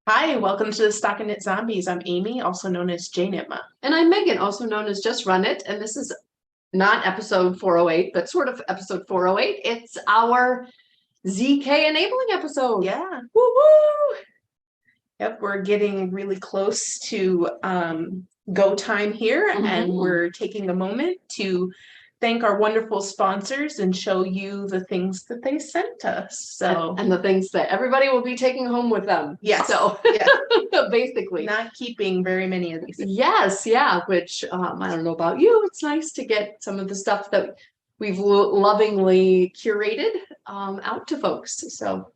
Hi, welcome to the Stocking Knit Zombies. I'm Amy, also known as J-Nitma. And I'm Megan, also known as Just Run It. And this is not episode 408, but sort of episode 408. It's our ZK Enabling episode. Yeah. Woo woo! Yep, we're getting really close to go time here, and we're taking a moment to thank our wonderful sponsors and show you the things that they sent us. So And the things that everybody will be taking home with them. Yes. So Yeah. basically. Not keeping very many of these. Yes, yeah, which I don't know about you. It's nice to get some of the stuff that we've lovingly curated out to folks. So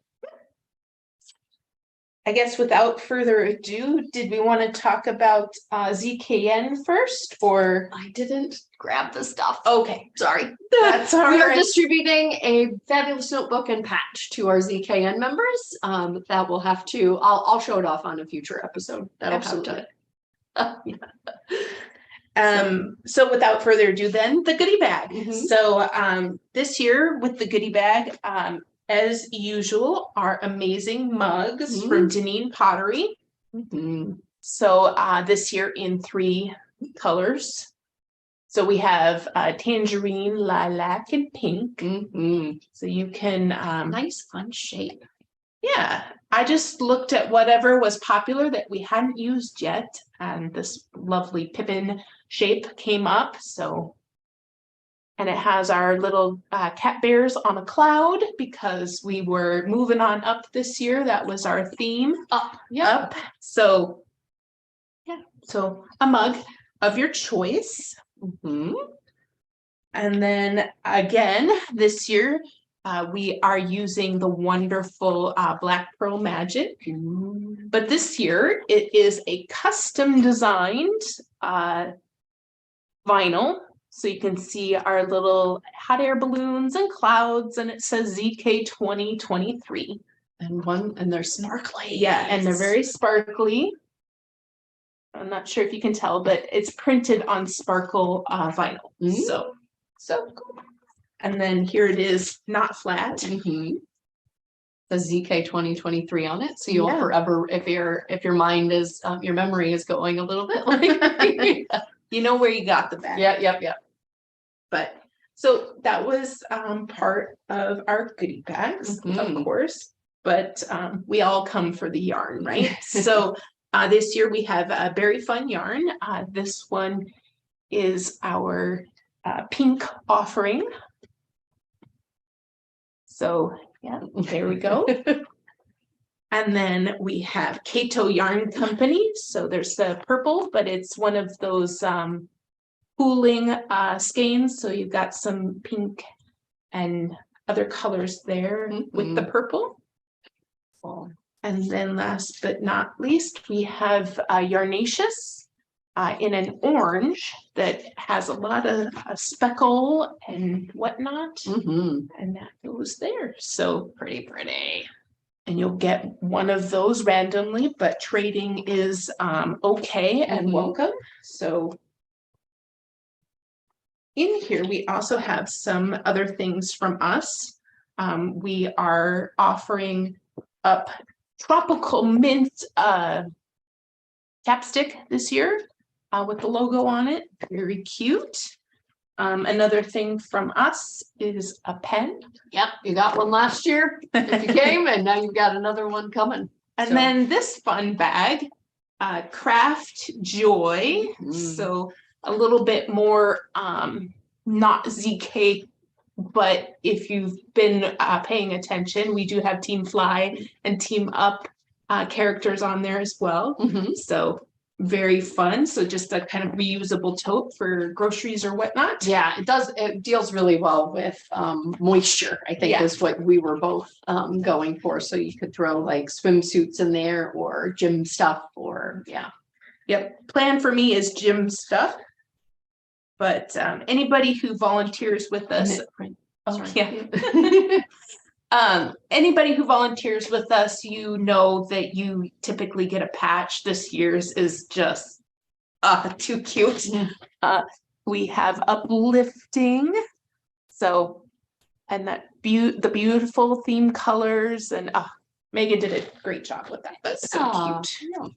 I guess without further ado, did we want to talk about ZKN first, or? I didn't grab the stuff. Okay, sorry. That's all We are right. distributing a fabulous notebook and patch to our ZKN members. That will have to, I'll show it off on a future episode. That'll Absolutely. have to. So without further ado, then the goodie bag. So this year with the goodie bag, as usual, our amazing mugs from Deneen Pottery. So this year in 3 colors. So we have tangerine, lilac, and pink. So you can nice fun shape. Yeah, I just looked at whatever was popular that we hadn't used yet, and this lovely pippin shape came up. So, and it has our little cat bears on a cloud because we were moving on up this year. That was our theme. Up. So, yeah. So a mug of your choice. And then again, this year, we are using the wonderful Black Pearl Magic, but this year it is a custom designed vinyl. So you can see our little hot air balloons and clouds, and it says ZK2023. And they're sparkly. Yeah, and they're very sparkly. I'm not sure if you can tell, but it's printed on sparkle vinyl. So cool. And then here it is, not flat. The ZK2023 on it. So you'll forever, if your mind is, your memory is going a little bit like, you know where you got the bag. Yeah. But so that was part of our goodie bags, of course, but we all come for the yarn, right? So this year we have a very fun yarn. This one is our pink offering. So yeah, there we go. And then we have Kato Yarn Company. So there's the purple, but it's one of those pooling skeins. So you've got some pink and other colors there with the purple. And then last but not least, we have Yarnaceous in an orange that has a lot of speckle and whatnot. And that goes there. So pretty. And you'll get one of those randomly, but trading is okay and welcome. So in here, we also have some other things from us. We are offering up tropical mint chapstick this year with the logo on it. Very cute. Another thing from us is a pen. Yep, you got one last year if you came, and now you've got another one coming. And then this fun bag, Craft Joy. So a little bit more not ZK, but if you've been paying attention, we do have Team Fly and Team Up characters on there as well. So very fun. So just a kind of reusable tote for groceries or whatnot. Yeah, it deals really well with moisture, I think is what we were both going for. So you could throw like swimsuits in there or gym stuff or Yep. Plan for me is gym stuff. But anybody who volunteers with us, anybody who volunteers with us, you know that you typically get a patch. This year's is just too cute. We have uplifting, so, and that the beautiful theme colors, and Megan did a great job with that. That's so Aw, cute. yeah.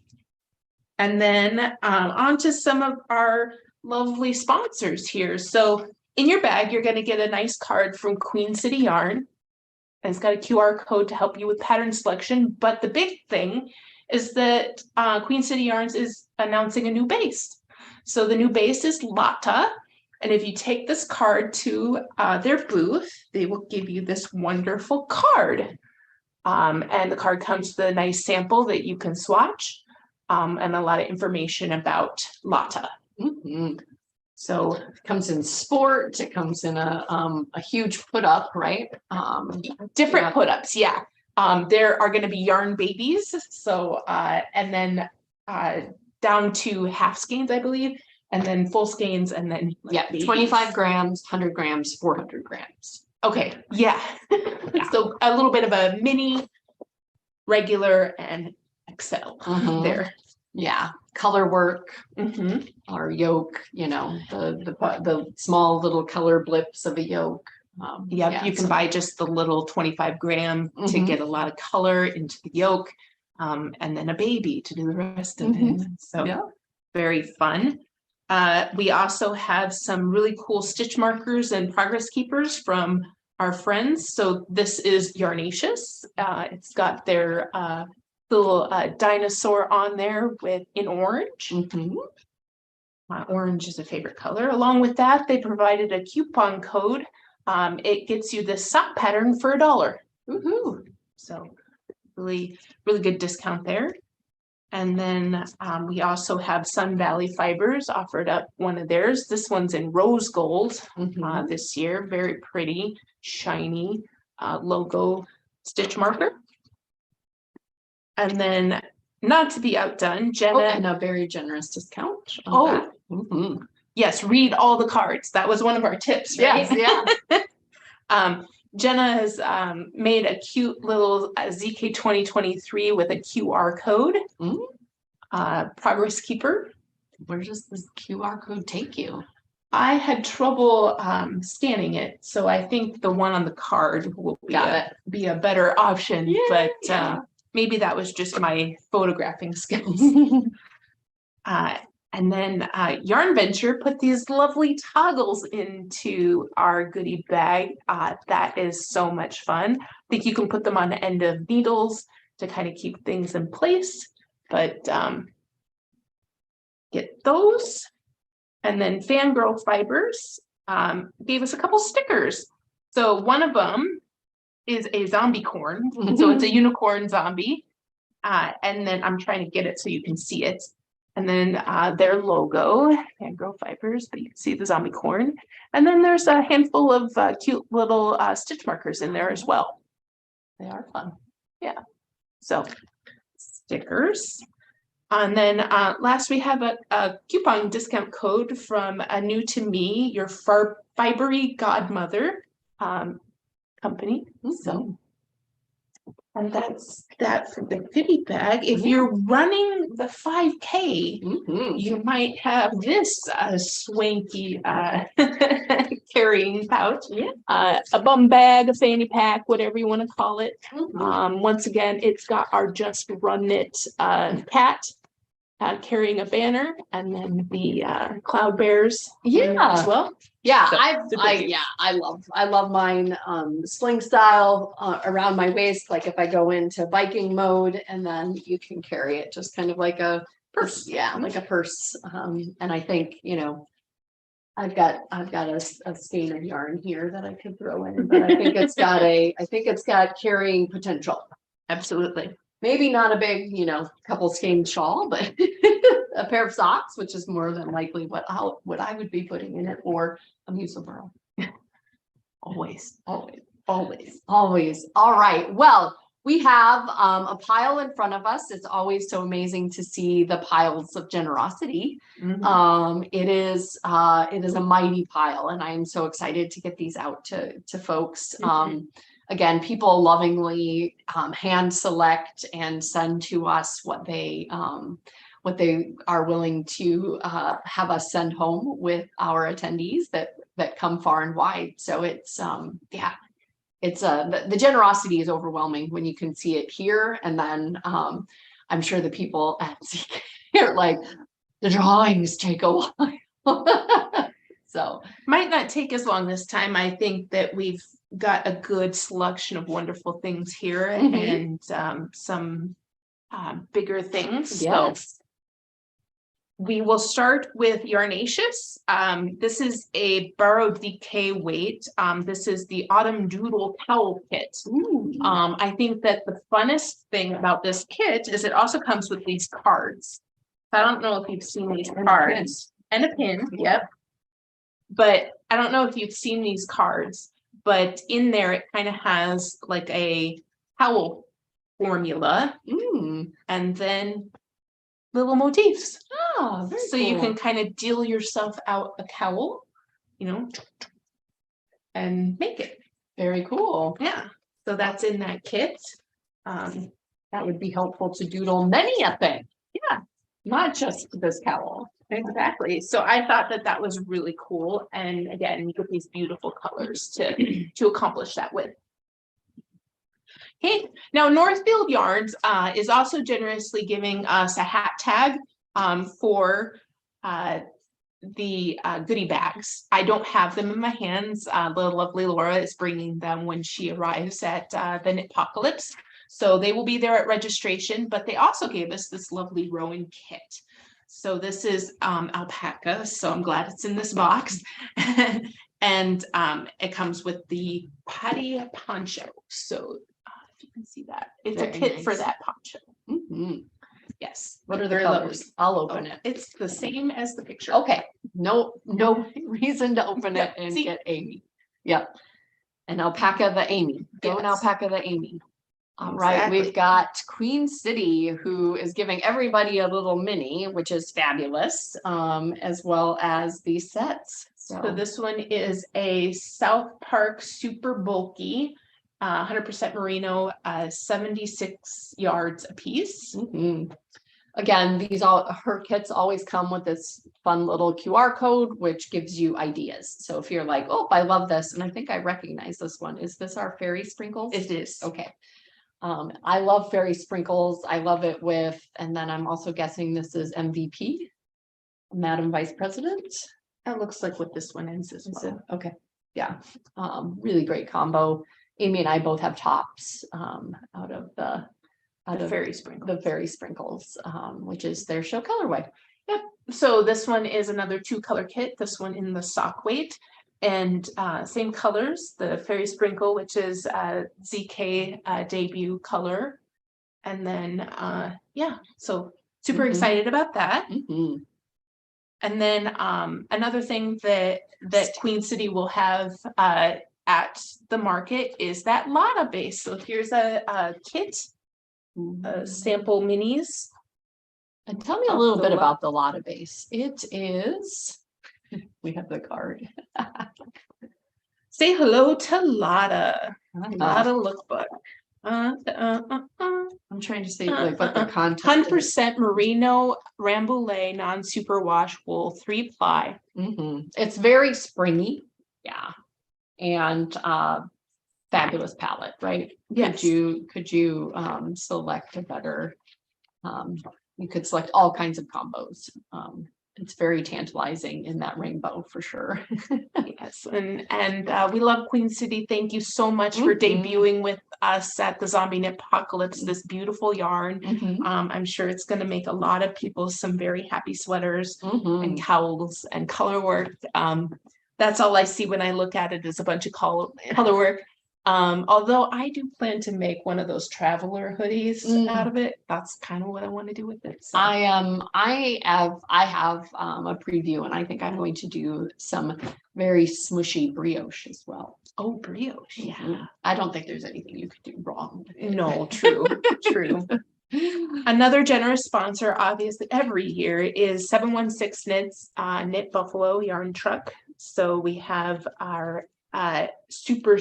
And then on to some of our lovely sponsors here. So in your bag, you're going to get a nice card from Queen City Yarn. And it's got a QR code to help you with pattern selection. But the big thing is that Queen City Yarns is announcing a new base. So the new base is Lata. And if you take this card to their booth, they will give you this wonderful card. And the card comes with a nice sample that you can swatch and a lot of information about Lata. Mhm. So It comes in sport, it comes in a huge put up, right? different Yeah. put-ups, yeah. There are going to be yarn babies, so and then down to half skeins, I believe, and then full skeins, and then Yeah, babies. 25 grams, 100 grams, 400 grams. Okay, yeah. So a little bit of a mini, regular, and XL Mhm. there. Yeah, color work, Mhm. or yoke, you know, the small little color blips of a yoke. Yep, you can buy just the little 25 gram to Mhm. get a lot of color into the yoke, and then a baby to do the rest of it. So Yeah. very fun. We also have some really cool stitch markers and progress keepers from our friends. So this is Yarnaceous. It's got their little dinosaur on there in orange. Mhm. Orange is a favorite color. Along with that, they provided a coupon code. It gets you this sock pattern for $1. Woohoo. So really, really good discount there. And then we also have Sun Valley Fibers offered up one of theirs. This one's in rose gold Mhm. this year. Very pretty, shiny logo stitch marker. And then, not to be outdone, Jenna. Oh, and a very generous discount. On Oh. that. Mhm. Yes, read all the cards. That was one of our tips, right? Yes, yeah. Jenna has made a cute little ZK2023 with a QR code. Mhm. Progress keeper. Where does this QR code take you? I had trouble scanning it, so I think the one on the card will be a better option. Yeah, but yeah. maybe that was just my photographing skills. And then Yarn Venture put these lovely toggles into our goodie bag. That is so much fun. I think you can put them on the end of needles to kind of keep things in place, but get those. And then Fangirl Fibers gave us a couple stickers. So one of them is a zombie corn. So it's a unicorn zombie. And then I'm trying to get it so you can see it. And then their logo, Fangirl Fibers, but you can see the zombie corn. And then there's a handful of cute little stitch markers in there as well. They are fun. Yeah. So stickers. And then last we have a coupon discount code from a New to Me, your Fibery Godmother company. So, and that's that for the goodie bag. If you're running the 5K, you might have this swanky carrying pouch. A bum bag, a fanny pack, whatever you want to call it. Once again, it's got our Just Run It cat carrying a banner, and then the cloud bears as well. Yeah, So, I love mine sling style around my waist, like if I go into biking mode, and then you can carry it just kind of like a purse. Yeah, like a purse. And I think, you know, I've got a skein of yarn here that I could throw in, but I think it's got carrying potential. Absolutely. Maybe not a big, you know, couple skein shawl, but a pair of socks, which is more than likely what I would be putting in it, or a mucilburl. Always. All right. Well, we have a pile in front of us. It's always so amazing to see the piles of generosity. It is a mighty pile, and I am so excited to get these out to folks. Again, people lovingly hand select and send to us what they are willing to have us send home with our attendees that come far and wide. So it's it's the generosity is overwhelming when you can see it here. And then I'm sure the people at ZK are like, the drawings take a while. So might not take as long this time. I think that we've got a good selection of wonderful things here and some bigger things. yes. So we will start with Yarnaceous. This is a borrowed DK weight. This is the Autumn Doodle Towel Kit. I think that the funnest thing about this kit is it also comes with these cards. I don't know if you've seen these cards. And a pin, yep. But I don't know if you've seen these cards, but in there it kind of has like a towel formula and then little motifs. Oh, very so cool. You can kind of deal yourself out a cowl, you know, and make it. Very cool. Yeah. So that's in that kit. That would be helpful to doodle many a thing. Yeah. Not just this cowl. Exactly. So I thought that that was really cool. And again, you get these beautiful colors to accomplish that with. Okay, now Northfield Yarns is also generously giving us a hat tag for the goodie bags. I don't have them in my hands. The lovely Laura is bringing them when she arrives at the Knitpocalypse. So they will be there at registration, but they also gave us this lovely Rowan kit. So this is alpaca, so I'm glad it's in this box. And it comes with the patty poncho. So if you can see that, it's very a kit nice for that poncho. Yes. What are the colors? Lovely. I'll open it. It's the same as the picture. Okay. No reason to open it and get Amy. Yep. And alpaca the Amy. Go and alpaca the Amy. All right, we've got Queen City, who is giving everybody a little mini, which is fabulous, as well as these sets. So this one is a South Park super bulky, 100% merino, 76 yards a piece. Again, her kits always come with this fun little QR code, which gives you ideas. So if you're like, oh, I love this, and I think I recognize this one. Is this our fairy sprinkles? It is. Okay. I love fairy sprinkles. I love it with, and then I'm also guessing this is MVP, Madam Vice President. That looks like what this one is as well. Okay. Yeah. Really great combo. Amy and I both have tops out of the fairy sprinkles. The fairy sprinkles, which is their show colorway. Yep. So this one is another 2-color kit. This one in the sock weight. And same colors, the fairy sprinkle, which is ZK debut color. And then, yeah, so super excited about that. And then another thing that Queen City will have at the market is that Lotta base. So here's a kit, sample minis. And tell me a little bit about the Lotta base. It is... We have the card. Say hello to Lotta. Lotta lookbook. I'm trying to say like what the content. 100% merino Rambouillet non-superwash wool 3-ply. It's very springy, yeah, and fabulous palette, right? Yes. Could you select a better? You could select all kinds of combos. It's very tantalizing in that rainbow for sure. Yes, and we love Queen City. Thank you so much for debuting with us at the Zombie Knitpocalypse, this beautiful yarn. I'm sure it's going to make a lot of people some very happy sweaters and cowls and color work. That's all I see when I look at it is a bunch of color work. Although I do plan to make one of those traveler hoodies out of it. That's kind of what I want to do with it. So. I have a preview, and I think I'm going to do some very smushy brioche as well. Oh, brioche. Yeah. I don't think there's anything you could do wrong. No, true. Another generous sponsor, obviously, every year is 716 Knits Knit Buffalo Yarn Truck. So we have our super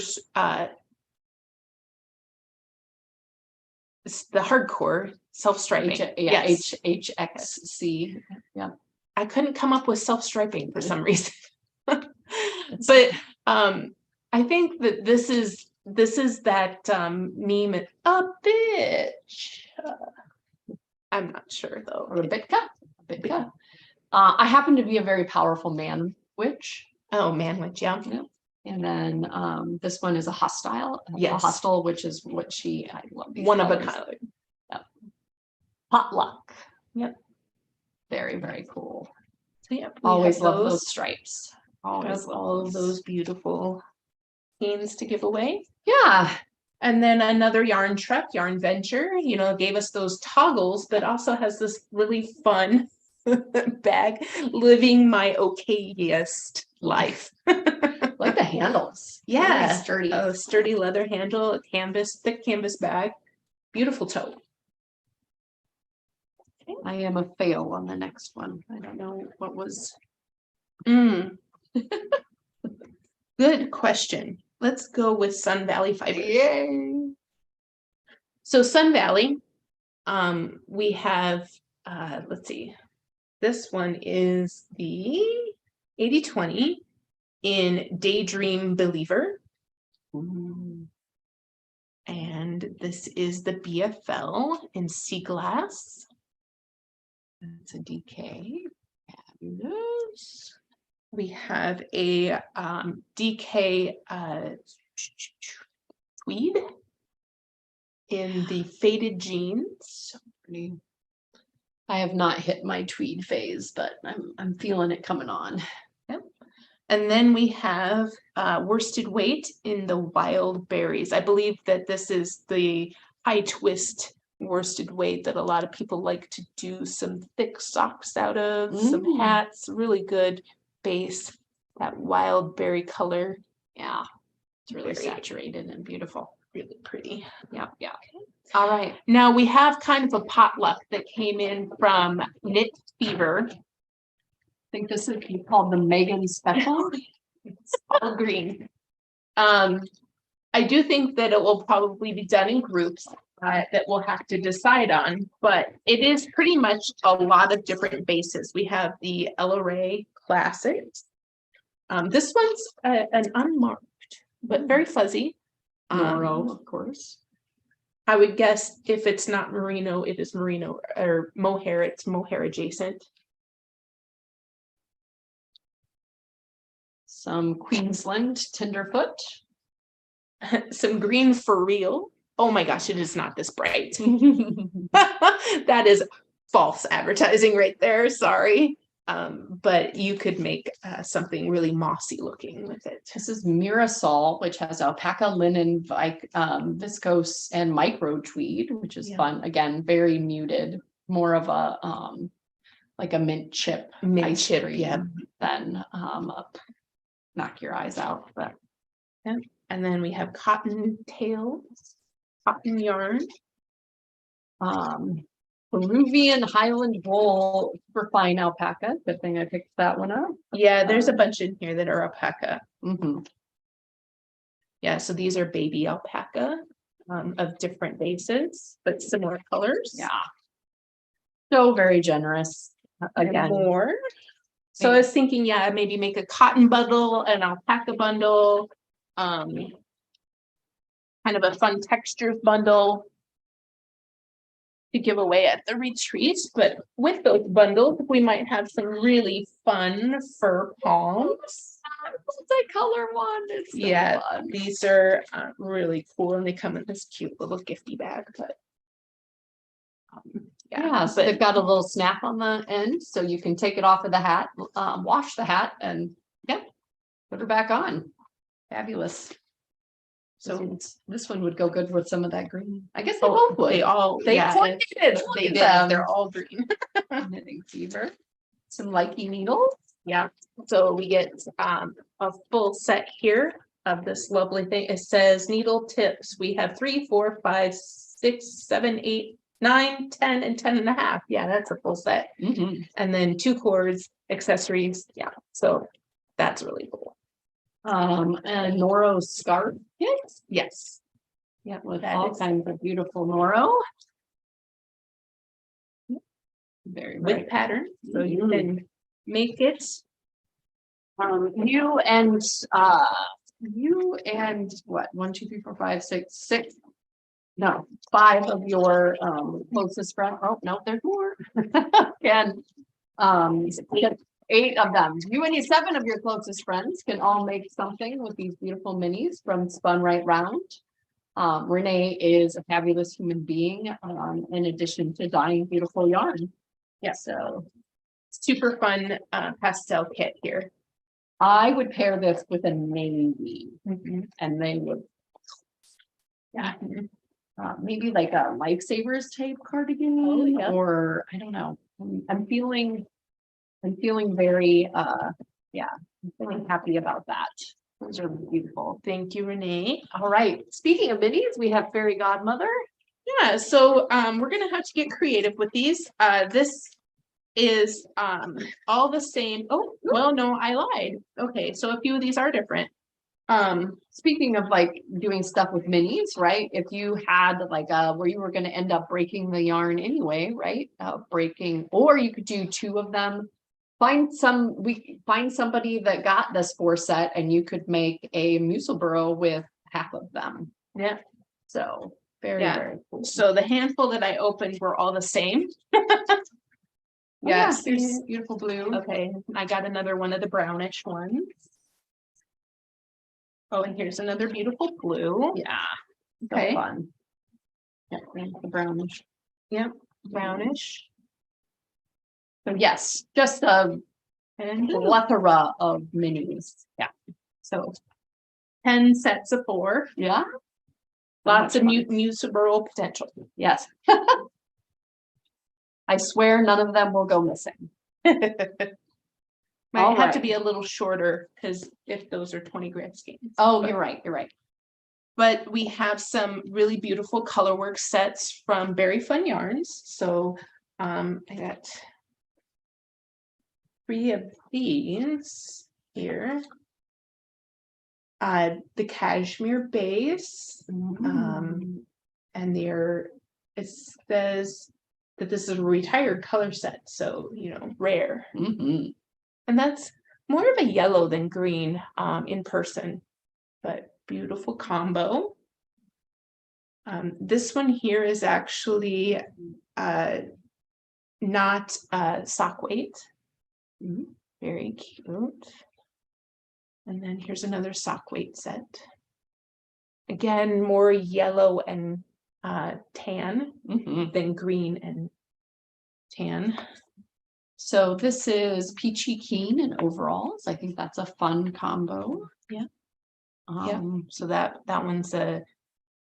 the hardcore self-striping. HXC. Yeah. I couldn't come up with self-striping for some reason. But I think that this is this is that meme, a bitch. I'm not sure though. Or a Bitka. I happen to be a very powerful man witch. Oh, manwich, yeah. And then this one is a hostile. Yes. A hostile, which is what I love these One of a colors. kind. Yep. Potluck. Yep. Very, very cool. So yeah, Always love those stripes. Always love all of those beautiful skeins to give away. Yeah. And then another yarn truck, Yarn Venture, you know, gave us those toggles, but also has this really fun bag, living my okayest life. Like the handles. Yeah, Really sturdy. a sturdy leather handle, a thick canvas bag, beautiful tote. I am a fail on the next one. I don't know what was. Good question. Let's go with Sun Valley Fibers. Yay. So Sun Valley, we have, let's see, this one is the 80/20 in Daydream Believer. And this is the BFL in Sea Glass. That's a DK. Fabulous. We have a DK tweed in the Faded Jeans. I have not hit my tweed phase, but I'm feeling it coming on. Yep. And then we have worsted weight in the Wild Berries. I believe that this is the high twist worsted weight that a lot of people like to do some thick socks out of, some hats, really good base, that wild berry color. Yeah, it's really saturated and beautiful. Really pretty. Yeah. All right. Now we have kind of a potluck that came in from Knit Fever. I think this is called the Megan Special. It's all green. I do think that it will probably be done in groups that we'll have to decide on, but it is pretty much a lot of different bases. We have the Ella Ray Classics. This one's an unmarked, but very fuzzy. Noro, of course. I would guess if it's not merino, it is merino, or mohair, it's mohair adjacent. Some Queensland Tenderfoot. Some green for real. Oh my gosh, it is not this bright. That is false advertising right there. Sorry. But you could make something really mossy looking with it. This is Mirasol, which has alpaca, linen, viscose, and micro tweed, which is fun. Again, very muted, more of a like a mint chip, yeah. Than knock your eyes out. But yeah. And then we have cotton tails, cotton yarn. Peruvian Highland wool for fine alpaca. Good thing I picked that one up. Yeah, there's a bunch in here that are alpaca. Mm-hmm. Yeah, so these are baby alpaca of different bases, but similar colors. Yeah. So very generous. Again. More. So I was thinking, yeah, maybe make a cotton bundle, an alpaca bundle, kind of a fun textures bundle to give away at the retreat. But with those bundles, we might have some really fun fur palms. Multicolor one. It's so fun. These are really cool, and they come in this cute little gifty bag. But so they've got a little snap on the end, so you can take it off of the hat, wash the hat, and put her back on. Fabulous. So this one would go good with some of that green. I guess they both would. They did. They're all green. Knitting Fever. Some likey needles. Yeah. So we get a full set here of this lovely thing. It says needle tips. We have 3, 4, 5, 6, 7, 8, 9, 10, and 10.5. Yeah, that's a full set. Mm-hmm. And then 2 cords, accessories. Yeah. So that's really cool. And Noro scarf kits. Yes. Yeah, with all kinds of beautiful Noro. Very with pattern. So you can make it. You and you and what, 1, 2, 3, 4, 5, 6, 6. No, 5 of your closest friends. Oh, no, there's more. Can get 8 of them. You and 7 of your closest friends can all make something with these beautiful minis from Spun Right Round. Renee is a fabulous human being, in addition to dyeing beautiful yarn. Yeah. So Super fun pastel kit here. I would pair this with a navy, and they would, yeah, maybe like a Lifesavers type cardigan, Oh, yeah. or I don't know. I'm feeling very, yeah, I'm feeling happy about that. Those are beautiful. Thank you, Renee. All right. Speaking of minis, we have Fairy Godmother. Yeah, so we're gonna have to get creative with these. This is all the same. Oh, well, no, I lied. Okay, so a few of these are different. Speaking of like doing stuff with minis, right? If you had like where you were going to end up breaking the yarn anyway, right? Breaking, or you could do 2 of them. Find somebody that got this 4 set, and you could make a Musselburrow with half of them. Yeah. So very, Yeah. very cool. So the handful that I opened were all the same. Yes, Yeah, there's beautiful blue. okay, I got another one of the brownish ones. Oh, and here's another beautiful blue. Yeah. Okay. So fun. Yeah, the brownish. Yep, brownish. So yes, just a plethora of minis. Yeah. So 10 sets of 4. Yeah. Lots of Musselburrow potential. Yes. I swear none of them will go missing. Might All have to right. be a little shorter because if those are 20-gram skeins. Oh, But- you're right. You're right. But we have some really beautiful colorwork sets from Very Fun Yarns. So I got 3 of these here. The cashmere base, and it says that this is a retired color set, so rare. Mhm. And that's more of a yellow than green in person, but beautiful combo. This one here is actually not sock weight. Very cute. And then here's another sock weight set. Again, more yellow and tan than green and tan. So this is Peachy Keen and overalls. I think that's a fun combo. Yeah. Yeah. So that one's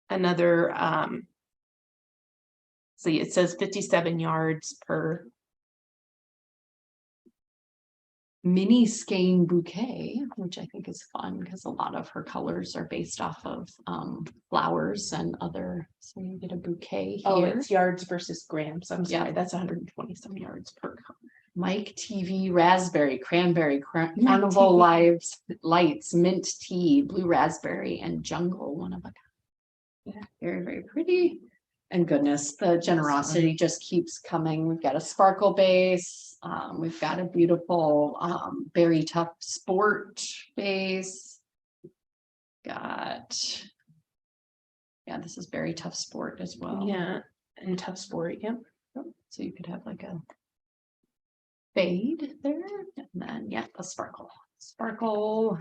another see, it says 57 yards per Mini skein bouquet, which I think is fun because a lot of her colors are based off of flowers and other. So you get a bouquet here. Oh, it's yards versus grams. I'm sorry, Yeah. that's 120 some yards per color. Mike TV, raspberry, cranberry, carnival lights, mint tea, blue raspberry, and jungle, one of a kind. Yeah, very, very pretty. And goodness, the generosity just keeps coming. We've got a sparkle base. We've got a beautiful Berry Tough Sport base. Yeah, this is Berry Tough Sport as well. Yeah, and Tough Sport, yep. So you could have like a fade there, and then a sparkle. Sparkle.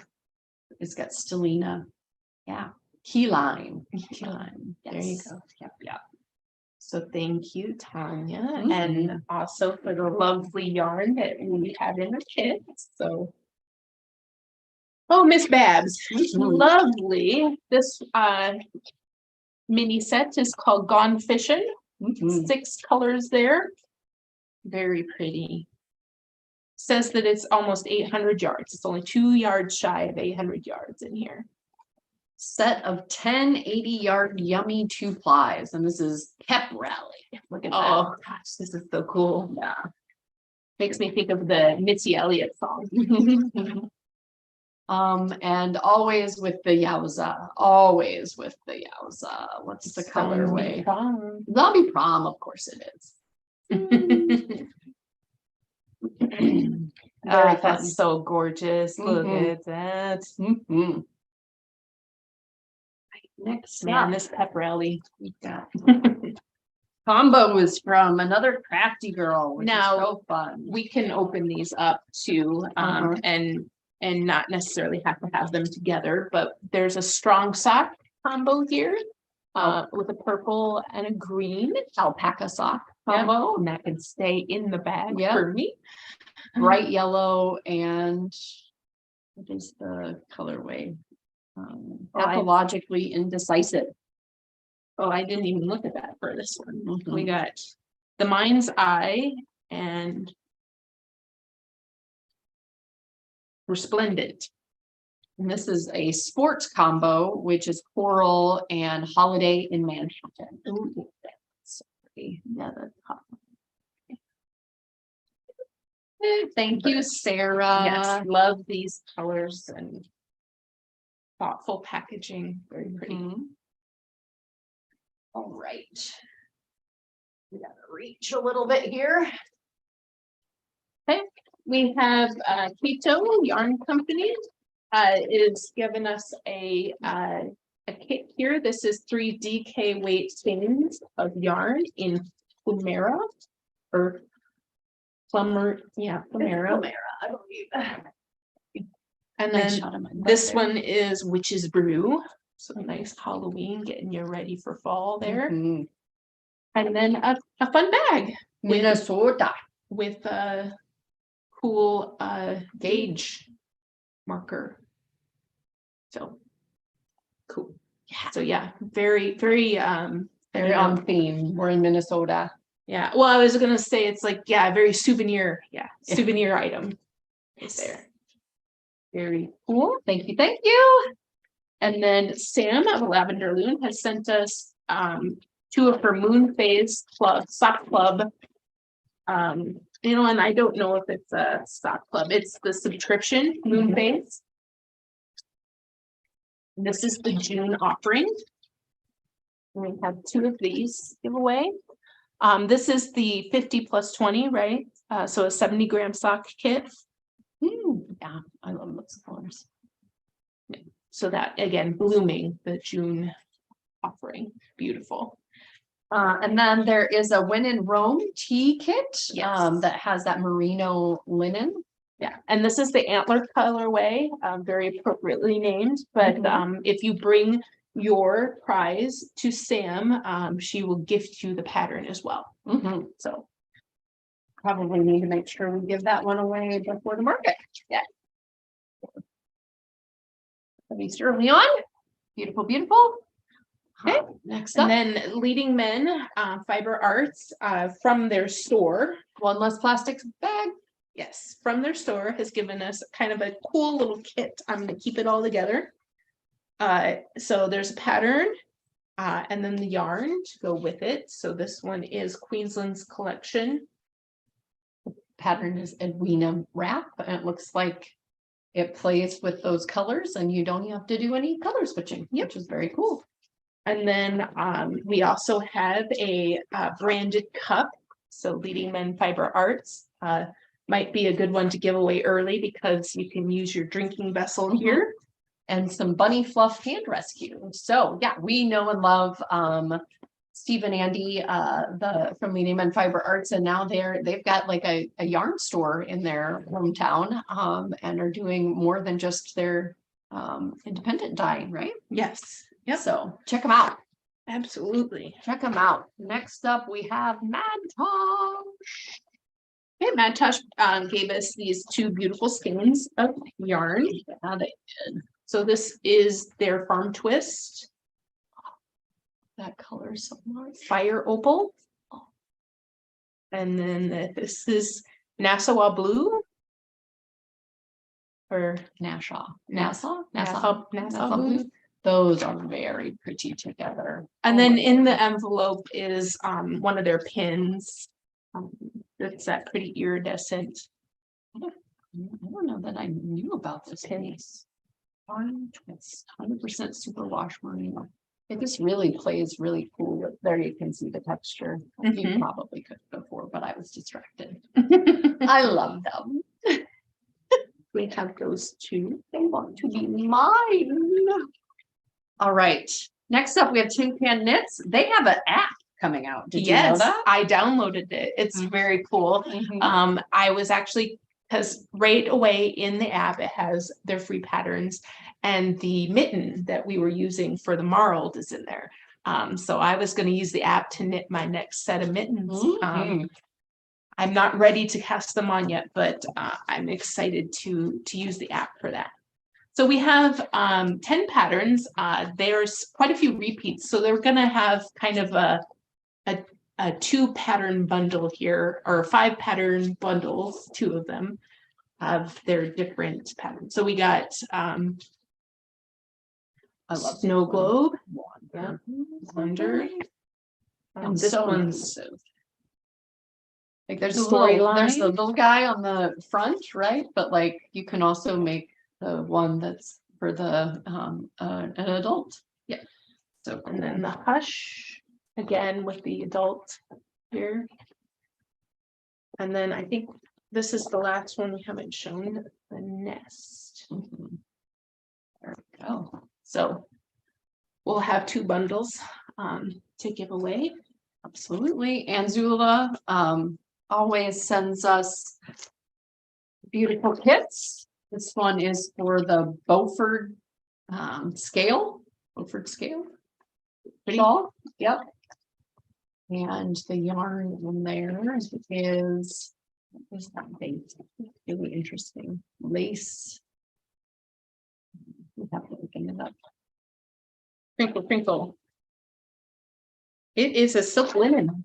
It's got Stellina. Yeah. Key lime. Key lime. Yes. There you go. Yep. Yeah. So thank you, Tanya, and also for the lovely yarn that we have in the kit. So, oh, Miss Babs, lovely. This mini set is called Gone Fishing. 6 colors there. Very pretty. Says that it's almost 800 yards. It's only 2 yards shy of 800 yards in here. Set of 10 80-yard yummy 2-plies, and this is Pep Rally. Look at that. Oh gosh, this is so cool. Yeah. Makes me think of the Missy Elliott song. And always with the Yowza. Always with the Yowza. What's the colorway? Zombie Prom, of course it is. Very fun. That's so gorgeous. Look at that. Next Man, up, this pep rally we've got. combo is from another crafty girl, which Now, is so fun. We can open these up too, Uh-huh. and not necessarily have to have them together, but there's a strong sock combo here. With a purple and a green Alpaca sock combo, combo, and that can stay in the bag Yep. for me. bright yellow, and what is the colorway? Pathologically indecisive. Oh, I didn't even look at that for this one. Mhm. We got the mind's eye and resplendent. And this is a sports combo, which is coral and holiday in Manhattan. Ooh, Sorry. Yeah, that's hot. Thank you, Sarah. yes, love these colors and thoughtful packaging. Very pretty. Mhm. All right. We gotta reach a little bit here. We have Keto Yarn Company is giving us a kit here. This is 3 DK weight skeins of yarn in Plumera or Plumera, Plumera. I believe. And Nice then shot of my butt this there. one is Witch's Brew. So nice Halloween, getting you ready for fall there. Mhm. And then a fun bag Minnesota. with a cool gauge marker. So cool. Yeah. So yeah, very, very Very on theme. We're in Minnesota. yeah. Well, I was gonna say it's like, yeah, very souvenir. Yeah, souvenir item. Is there. Very cool. Thank you. Thank you. And then Sam of Lavender Loon has sent us 2 of her Moon Phase Club sock club. And I don't know if it's a sock club. It's the subscription Moon Phase. This is the June offering. We have 2 of these giveaway. This is the 50 plus 20, right? So a 70-gram sock kit. Yeah, I love those colors. So that again, blooming the June offering. Beautiful. And then there is a When in Rome tea kit Yes. that has that merino linen. Yeah, and this is the antler colorway, very appropriately named, but if you bring your prize to Sam, she will gift you the pattern as well. So Probably need to make sure we give that one away before the market. Yeah. At least early on. Beautiful, beautiful. Okay. Next and up, then Leading Men Fiber Arts from their store. one less plastic bag. Yes, from their store has given us kind of a cool little kit. I'm going to keep it all together. So there's a pattern and then the yarn to go with it. So this one is Queensland's collection. Pattern is Edwina wrap, and it looks like it plays with those colors and you don't have to do any color switching, which is very cool. And then we also have a branded cup. So Leading Men Fiber Arts might be a good one to give away early because you can use your drinking vessel here. And some bunny fluff hand rescue. So yeah, we know and love Steve and Andy from Leading Men Fiber Arts, and now they've got like a yarn store in their hometown and are doing more than just their independent dyeing, right? Yes. Yep. So check them out. Absolutely. Check them out. Next up, we have Mad Tosh. Okay, Mad Tosh gave us these 2 beautiful skeins of yarn. Yeah, they did. So this is their Farm Twist. That color so much. Fire Opal. And then this is Nassau Blue. Or Nassau Blue. Those are very pretty together. And then in the envelope is one of their pins. It's that pretty iridescent. I don't know that I knew about this piece. Farm Twist, 100% superwash merino. It just really plays really cool. There you can see the texture. You probably could before, but I was distracted. I love them. We have those 2. They want to be mine. All right. Next up, we have Tin Can Knits. They have an app coming out. Did you know Yes, that? I downloaded it. It's very cool. Mhm. I was actually, because right away in the app, it has their free patterns, and the mitten that we were using for the marled is in there. So I was going to use the app to knit my next set of mittens. Mhm. I'm not ready to cast them on yet, but I'm excited to use the app for that. So we have 10 patterns. There's quite a few repeats, so they're going to have kind of a 2 pattern bundle here, or 5 pattern bundles, 2 of them of their different patterns. So we got I love snow globe, Yeah. wonder. And This so one's like there's Storyline. the little guy on the front, right? But like you can also make the one that's for the an adult. Yeah. So and then the hush again with the adult here. And then I think this is the last one we haven't shown, the nest. Mhm. There we go. So we'll have 2 bundles to give away. Absolutely. And Zula always sends us beautiful kits. This one is for the Beaufort scale. Beaufort scale. Shawl. Yep. And the yarn in there is what is that base? Really interesting. Lace. We have to open it up. Crinkle, crinkle. It is a silk linen.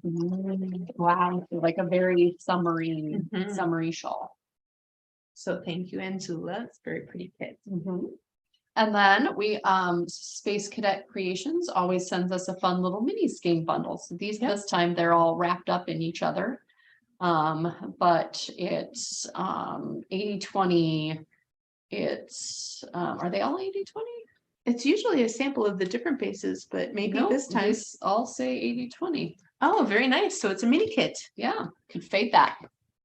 Wow, like a very summery, Mhm. summery shawl. So thank you, Anzula. It's very pretty kit. And then we Space Cadet Creations always sends us a fun little mini skein bundle. So these this time they're all wrapped up in each other. But it's 80/20. It's are they all 80/20? It's usually a sample of the different bases, but maybe this time. These all say 80/20. Oh, very nice. So it's a mini kit. Yeah, could fade that.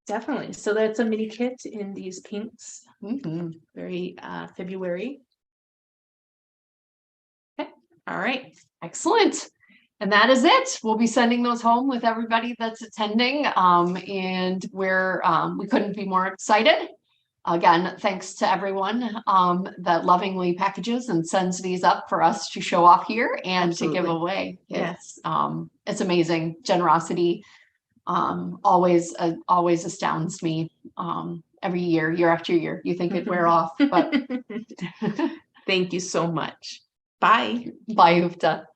Definitely. So that's a mini kit in these pinks. Mhm. Very February. Okay. All right. Excellent. And that is it. We'll be sending those home with everybody that's attending. And we couldn't be more excited. Again, thanks to everyone that lovingly packages and sends these up for us to show off here and Absolutely. to give away. Yes. It's amazing. Generosity always astounds me. Every year after year, you think it'd wear off, but Thank you so much. Bye. bye, Ufta.